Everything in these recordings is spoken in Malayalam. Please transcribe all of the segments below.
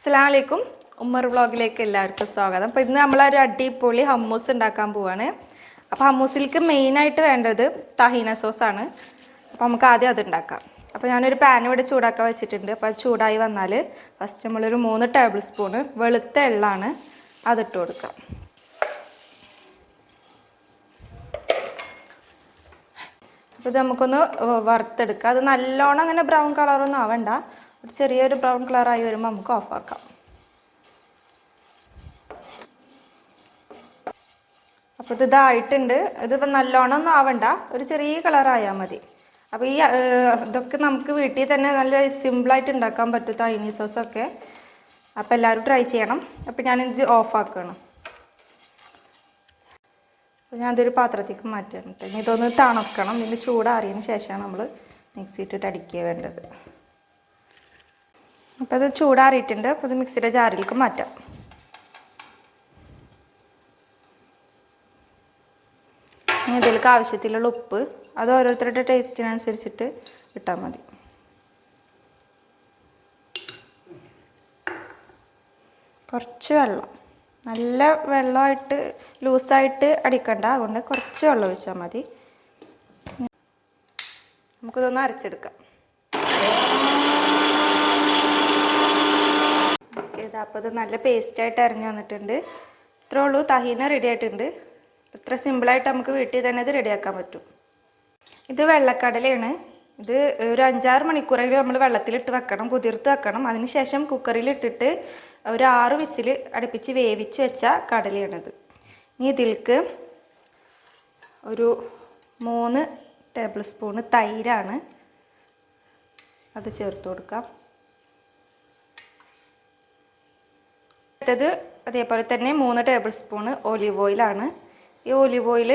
അസ്സലാമലൈക്കും ഉമ്മർ വ്ളോഗിലേക്ക് എല്ലാവർക്കും സ്വാഗതം. അപ്പോൾ ഇന്ന് നമ്മളൊരു അടിപൊളി ഹമ്മൂസ് ഉണ്ടാക്കാൻ പോവാണ്. അപ്പോൾ ഹമ്മൂസിലേക്ക് മെയിനായിട്ട് വേണ്ടത് തഹീന സോസാണ്. അപ്പോൾ നമുക്ക് ആദ്യം അത് ഉണ്ടാക്കാം. അപ്പോൾ ഞാനൊരു പാൻ ഇവിടെ ചൂടാക്കാൻ വെച്ചിട്ടുണ്ട്. അപ്പോൾ അത് ചൂടായി വന്നാൽ ഫസ്റ്റ് നമ്മളൊരു 3 ടേബിൾ സ്പൂണ് വെളുത്ത എള്ളാണ് അതിട്ട് കൊടുക്കാം. അപ്പോൾ ഇത് നമുക്കൊന്ന് വറുത്തെടുക്കാം. അത് നല്ലോണം അങ്ങനെ ബ്രൗൺ കളറൊന്നും ആവണ്ട, ഒരു ചെറിയൊരു ബ്രൗൺ കളറായി വരുമ്പോൾ നമുക്ക് ഓഫാക്കാം. അപ്പോൾ ഇത് ഇതായിട്ടുണ്ട്. ഇതിപ്പോൾ നല്ലോണം ഒന്നും ആവണ്ട, ഒരു ചെറിയ കളറായാൽ മതി. അപ്പോൾ ഈ ഇതൊക്കെ നമുക്ക് വീട്ടിൽ തന്നെ നല്ല സിമ്പിളായിട്ട് ഉണ്ടാക്കാൻ പറ്റും, തൈനി സോസൊക്കെ. അപ്പോൾ എല്ലാവരും ട്രൈ ചെയ്യണം. അപ്പോൾ ഞാനിത് ഓഫാക്കണം. അപ്പോൾ ഞാനതൊരു പാത്രത്തേക്ക് മാറ്റാൻ. ഇനി ഇതൊന്ന് തണുക്കണം. ഇതിന് ചൂടാറിയതിന് ശേഷമാണ് നമ്മൾ മിക്സിയിട്ടിട്ട് അടിക്കുക വേണ്ടത്. അപ്പോൾ അത് ചൂടാറിയിട്ടുണ്ട്. അപ്പോൾ ഇത് മിക്സിയുടെ ജാറിലേക്ക് മാറ്റാം. ഇനി ഇതിലേക്ക് ആവശ്യത്തിലുള്ള ഉപ്പ്, അത് ഓരോരുത്തരുടെ ടേസ്റ്റിനനുസരിച്ചിട്ട് ഇട്ടാൽ മതി. കുറച്ച് വെള്ളം, നല്ല വെള്ളമായിട്ട് ലൂസായിട്ട് അടിക്കണ്ട, അതുകൊണ്ട് കുറച്ച് വെള്ളം ഒഴിച്ചാൽ മതി. നമുക്കിതൊന്ന് അരച്ചെടുക്കാം. അപ്പോൾ ഇത് നല്ല പേസ്റ്റായിട്ട് അരിഞ്ഞു വന്നിട്ടുണ്ട്. ഇത്രേ ഉള്ളൂ, തഹീന റെഡി ആയിട്ടുണ്ട്. ഇത്ര സിമ്പിളായിട്ട് നമുക്ക് വീട്ടിൽ തന്നെ ഇത് റെഡിയാക്കാൻ പറ്റും. ഇത് വെള്ളക്കടലയാണ്. ഇത് ഒരു 5-6 മണിക്കൂറെങ്കിലും നമ്മൾ വെള്ളത്തിലിട്ട് വെക്കണം, കുതിർത്ത് വെക്കണം. അതിന് ശേഷം കുക്കറിലിട്ടിട്ട് ഒരു 6 വിസിൽ അടുപ്പിച്ച് വേവിച്ച് വെച്ച കടലയാണിത്. ഇനി ഇതിലേക്ക് ഒരു 3 ടേബിൾ സ്പൂണ് തൈരാണ്, അത് ചേർത്ത് കൊടുക്കാം. അടുത്തത് അതേപോലെ തന്നെ 3 ടേബിൾ സ്പൂണ് ഒലിവ് ഓയിലാണ്. ഈ ഒലിവ് ഓയിൽ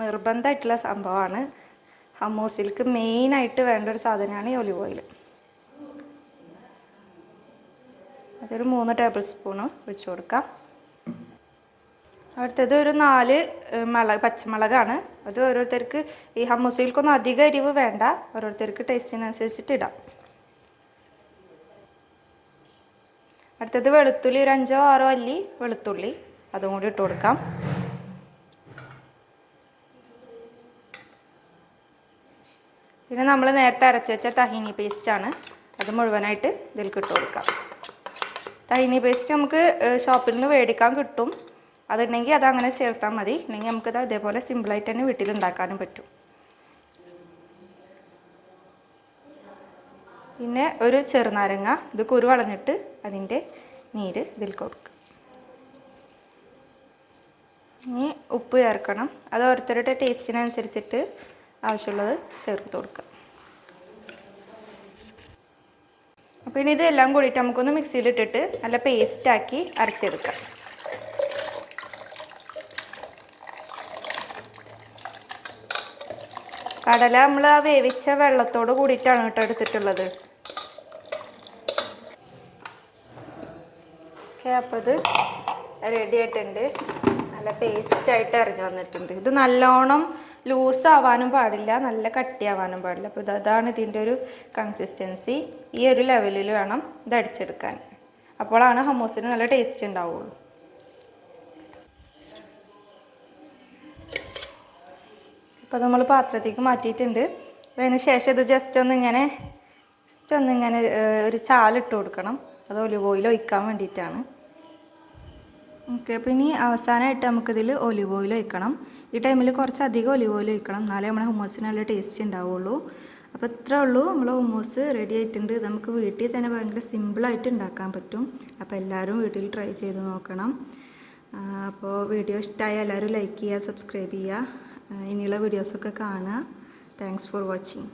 നിർബന്ധമായിട്ടുള്ള സംഭവമാണ്. ഹമ്മൂസിലേക്ക് മെയിനായിട്ട് വേണ്ട ഒരു സാധനമാണ് ഈ ഒലിവ് ഓയിൽ. അതൊരു 3 ടേബിൾ സ്പൂണ് ഒഴിച്ച് കൊടുക്കാം. അടുത്തത് ഒരു 4 പച്ചമുളകാണ്. അത് ഓരോരുത്തർക്ക് ഈ ഹമ്മൂസിലേക്കൊന്നും അധികം എരിവ് വേണ്ട, ഓരോരുത്തർക്ക് ടേസ്റ്റിനനുസരിച്ചിട്ട് ഇടാം. അടുത്തത് വെളുത്തുള്ളി, ഒരു 5-6 അല്ലി വെളുത്തുള്ളി, അതും കൂടി ഇട്ട് കൊടുക്കാം. പിന്നെ നമ്മൾ നേരത്തെ അരച്ച് വെച്ച തഹീനി പേസ്റ്റാണ്, അത് മുഴുവനായിട്ട് ഇതിലേക്ക് ഇട്ട് കൊടുക്കാം. തഹീനി പേസ്റ്റ് നമുക്ക് ഷോപ്പിൽ നിന്ന് മേടിക്കാൻ കിട്ടും. അതുണ്ടെങ്കിൽ അതങ്ങനെ ചേർത്താൽ മതി. അല്ലെങ്കിൽ നമുക്കത് അതേപോലെ സിമ്പിളായിട്ട് തന്നെ വീട്ടിലുണ്ടാക്കാനും പറ്റും. പിന്നെ ഒരു ചെറുനാരങ്ങ, ഇത് കുരു കളഞ്ഞിട്ട് അതിൻ്റെ നീര് ഇതിൽ കൊടുക്കുക. ഇനി ഉപ്പ് ചേർക്കണം. അത് ഓരോരുത്തരുടെ ടേസ്റ്റിനനുസരിച്ചിട്ട് ആവശ്യമുള്ളത് ചേർത്ത് കൊടുക്കുക. അപ്പോൾ ഇനി ഇതെല്ലാം കൂടിയിട്ട് നമുക്കൊന്ന് മിക്സിയിലിട്ടിട്ട് നല്ല പേസ്റ്റാക്കി അരച്ചെടുക്കാം. കടല നമ്മൾ ആ വേവിച്ച വെള്ളത്തോട് കൂടിയിട്ടാണ് കേട്ടോ എടുത്തിട്ടുള്ളത്. അപ്പോൾ ഇത് റെഡി ആയിട്ടുണ്ട്. നല്ല പേസ്റ്റായിട്ട് അരഞ്ഞു വന്നിട്ടുണ്ട്. ഇത് നല്ലോണം ലൂസാവാനും പാടില്ല, നല്ല കട്ടിയാവാനും പാടില്ല. അപ്പോൾ അതാണ് ഇതിൻ്റെ ഒരു കൺസിസ്റ്റൻസി. ഈ ഒരു ലെവലിൽ വേണം ഇത് അടിച്ചെടുക്കാൻ. അപ്പോഴാണ് ഹമ്മൂസിന് നല്ല ടേസ്റ്റ് ഉണ്ടാവുള്ളൂ. അപ്പോൾ നമ്മൾ പാത്രത്തേക്ക് മാറ്റിയിട്ടുണ്ട്. അതിന് ശേഷം ഇത് ജസ്റ്റ് ഒന്നിങ്ങനെ ഒരു ചാലിട്ട് കൊടുക്കണം. അത് ഒലിവ് ഓയിൽ ഒഴിക്കാൻ വേണ്ടിയിട്ടാണ്. ഓക്കെ, അപ്പോൾ ഇനി അവസാനമായിട്ട് നമുക്കിതിൽ ഒലിവ് ഓയിൽ ഒഴിക്കണം. ഈ ടൈമിൽ കുറച്ചധികം ഒലിവ് ഓയിൽ ഒഴിക്കണം, എന്നാലേ നമ്മുടെ ഹമ്മൂസിന് നല്ല ടേസ്റ്റ് ഉണ്ടാവുള്ളൂ. അപ്പോൾ ഇത്രേ ഉള്ളൂ, നമ്മൾ ഹമ്മൂസ് റെഡി ആയിട്ടുണ്ട്. ഇത് നമുക്ക് വീട്ടിൽ തന്നെ ഭയങ്കര സിമ്പിളായിട്ട് ഉണ്ടാക്കാൻ പറ്റും. അപ്പോൾ എല്ലാവരും വീട്ടിൽ ട്രൈ ചെയ്ത് നോക്കണം. അപ്പോൾ വീഡിയോ ഇഷ്ടമായ എല്ലാവരും ലൈക്ക് ചെയ്യുക, സബ്സ്ക്രൈബ് ചെയ്യുക. ഇനിയുള്ള വീഡിയോസൊക്കെ കാണുക. Thanks for watching.